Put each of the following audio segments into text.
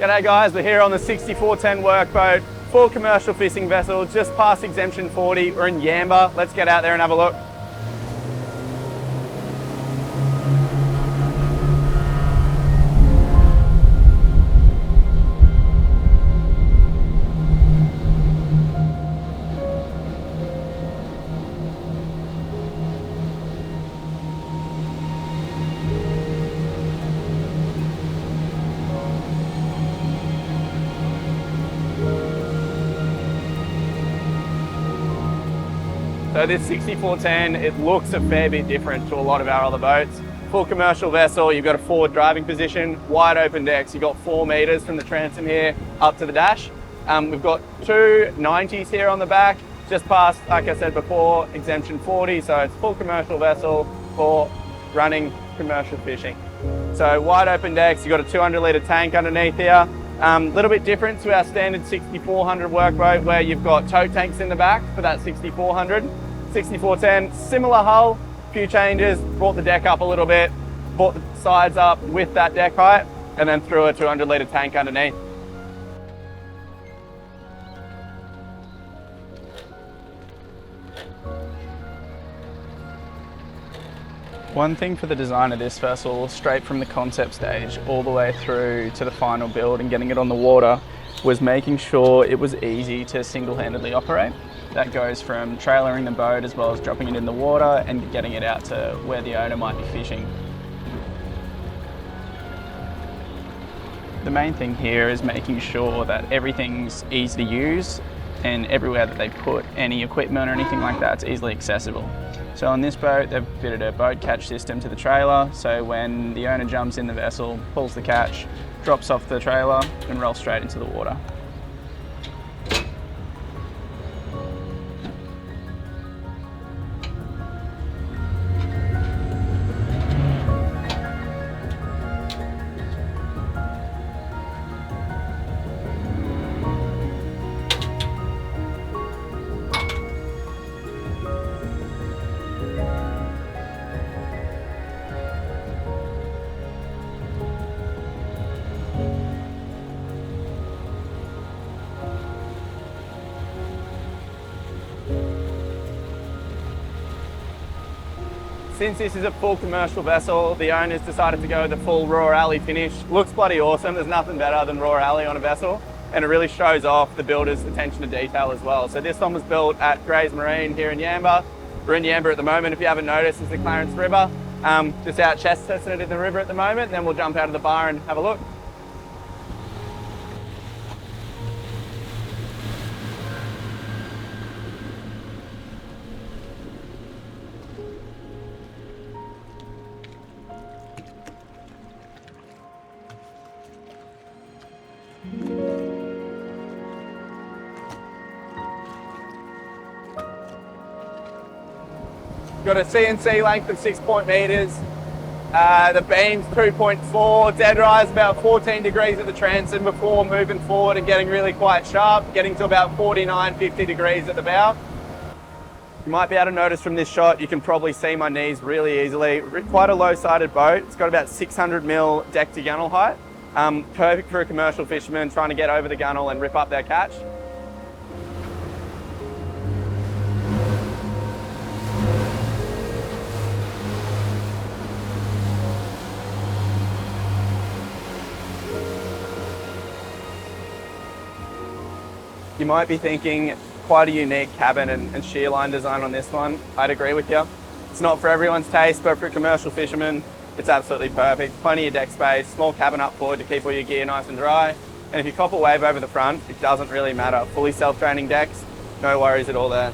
G'day guys, we're here on the 6410 workboat, full commercial fishing vessel, just past exemption 40. We're in Yamba. Let's get out there and have a look. So this 6410, it looks a fair bit different to a lot of our other boats. Full commercial vessel, you've got a forward driving position, wide open decks, you've got 4 meters from the transom here up to the dash. We've got two 90s here on the back, just past, like I said before, exemption 40, so it's full commercial vessel for running commercial fishing. So wide open decks, you've got a 200 litre tank underneath here. Little bit different to our standard 6400 workboat where you've got tow tanks in the back for that 6400. 6410, similar hull, few changes, brought the deck up a little bit, brought the sides up with that deck height, and then threw a 200 litre tank underneath. One thing for the design of this vessel, straight from the concept stage all the way through to the final build and getting it on the water, was making sure it was easy to single-handedly operate. That goes from trailering the boat as well as dropping it in the water and getting it out to where the owner might be fishing. The main thing here is making sure that everything's easy to use and everywhere that they put any equipment or anything like that, it's easily accessible. So on this boat, they've fitted a boat catch system to the trailer, so when the owner jumps in the vessel, pulls the catch, drops off the trailer and rolls straight into the water. Since this is a full commercial vessel, the owners decided to go with the full raw alley finish. Looks bloody awesome. There's nothing better than raw alley on a vessel, and it really shows off the builder's attention to detail as well. So this one was built at Grays Marine here in Yamba. We're in Yamba at the moment. If you haven't noticed, it's the Clarence River. Just out chest testing it in the river at the moment, then we'll jump out of the bar and have a look. Got a CNC length of 6 meters. The beam's 2.4, dead rise about 14 degrees at the transom before moving forward and getting really quite sharp, getting to about 49, 50 degrees at the bow. You might be able to notice from this shot, you can probably see my knees really easily. Quite a low-sided boat. It's got about 600 mil deck to gunnel height. Perfect for a commercial fisherman trying to get over the gunnel and rip up their catch. You might be thinking, quite a unique cabin and shear line design on this one. I'd agree with you. It's not for everyone's taste, but for a commercial fisherman, it's absolutely perfect. Plenty of deck space, small cabin up forward to keep all your gear nice and dry. And if you cop a wave over the front, it doesn't really matter. Fully self-draining decks, no worries at all there.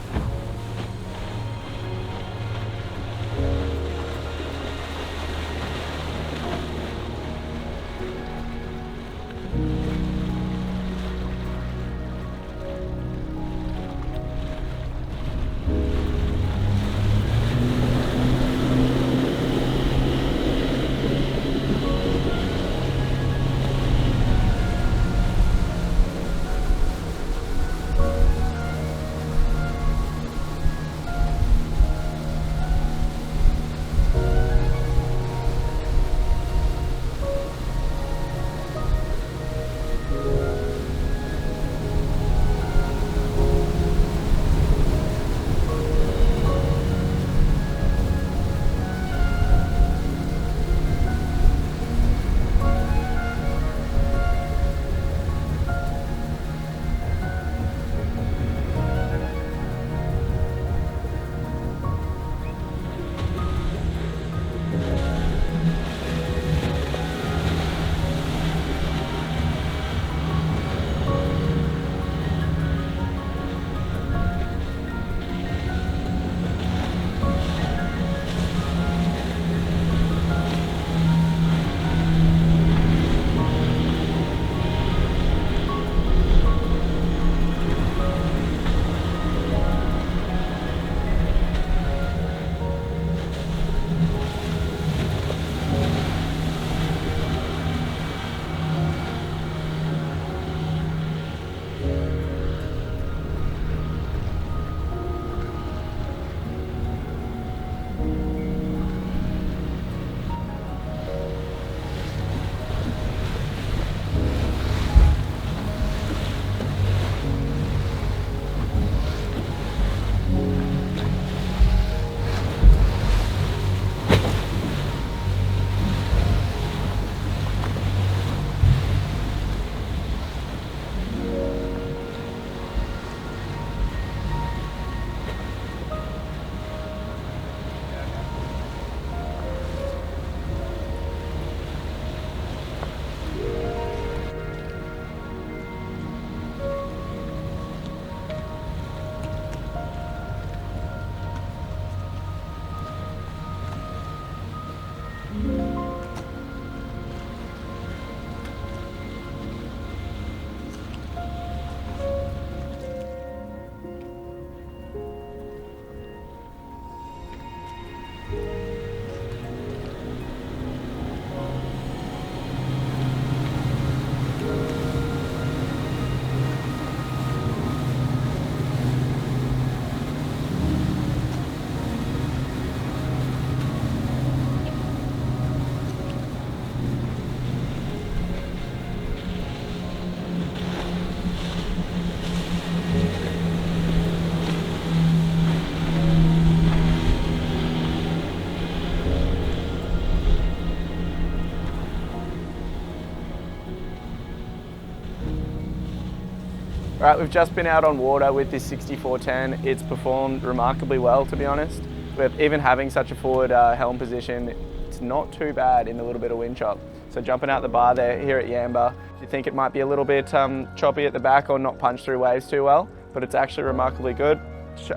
Right, we've just been out on water with this 6410. It's performed remarkably well, to be honest. With even having such a forward helm position, it's not too bad in a little bit of wind chop. So jumping out the bar there here at Yamba, you think it might be a little bit choppy at the back or not punch through waves too well, but it's actually remarkably good.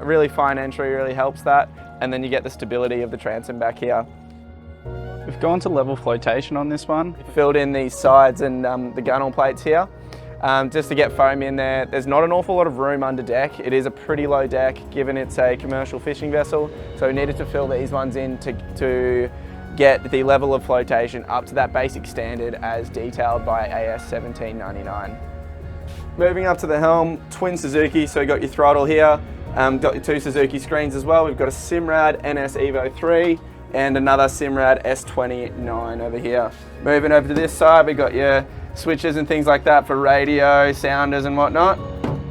Really fine entry really helps that, and then you get the stability of the transom back here. We've gone to level flotation on this one. Filled in these sides and the gunnel plates here, just to get foam in there. There's not an awful lot of room under deck. It is a pretty low deck given it's a commercial fishing vessel, so we needed to fill these ones in to get the level of flotation up to that basic standard as detailed by AS 1799. Moving up to the helm, twin Suzuki, so you got your throttle here, got your two Suzuki screens as well. We've got a Simrad NS Evo 3 and another Simrad S29 over here. Moving over to this side, we've got your switches and things like that for radio, sounders and whatnot.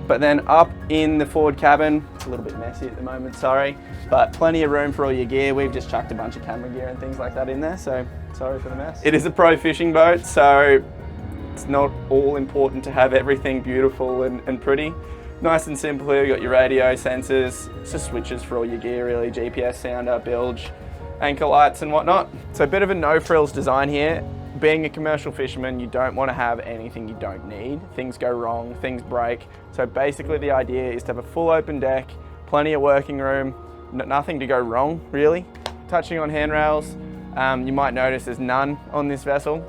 But then up in the forward cabin, it's a little bit messy at the moment, sorry, but plenty of room for all your gear. We've just chucked a bunch of camera gear and things like that in there, so sorry for the mess. It is a pro fishing boat, so it's not all important to have everything beautiful and pretty. Nice and simple here, you've got your radio, sensors, it's just switches for all your gear really, GPS, sounder, bilge, anchor lights and whatnot. So a bit of a no frills design here. Being a commercial fisherman, you don't want to have anything you don't need. Things go wrong, things break. So basically the idea is to have a full open deck, plenty of working room, nothing to go wrong really. Touching on handrails, you might notice there's none on this vessel.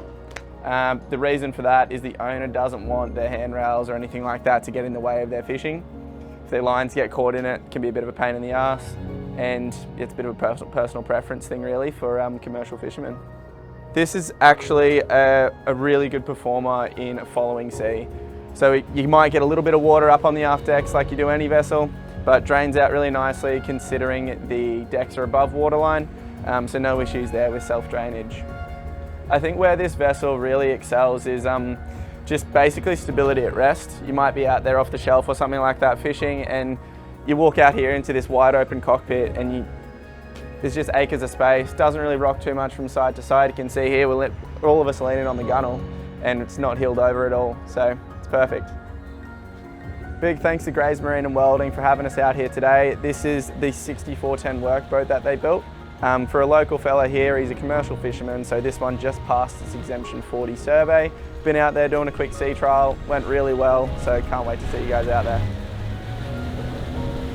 The reason for that is the owner doesn't want their handrails or anything like that to get in the way of their fishing. If their lines get caught in it, it can be a bit of a pain in the ass, and it's a bit of a personal preference thing really for commercial fishermen. This is actually a really good performer in a following sea. So you might get a little bit of water up on the aft decks like you do any vessel, but drains out really nicely considering the decks are above waterline, so no issues there with self-drainage. I think where this vessel really excels is just basically stability at rest. You might be out there off the shelf or something like that fishing, and you walk out here into this wide open cockpit and there's just acres of space, doesn't really rock too much from side to side. You can see here, we're all of us leaning on the gunnel and it's not heeled over at all, so it's perfect. Big thanks to Grays Marine and Welding for having us out here today. This is the 6410 workboat that they built. For a local fella here, he's a commercial fisherman, so this one just passed its Exemption 40 survey. Been out there doing a quick sea trial, went really well, so can't wait to see you guys out there.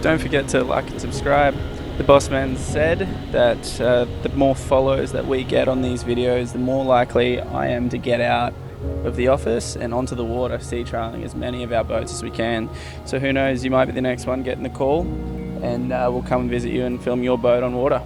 Don't forget to like and subscribe. The boss man said that the more follows that we get on these videos, the more likely I am to get out of the office and onto the water, sea trialing as many of our boats as we can. So who knows, you might be the next one getting the call, and we'll come and visit you and film your boat on water.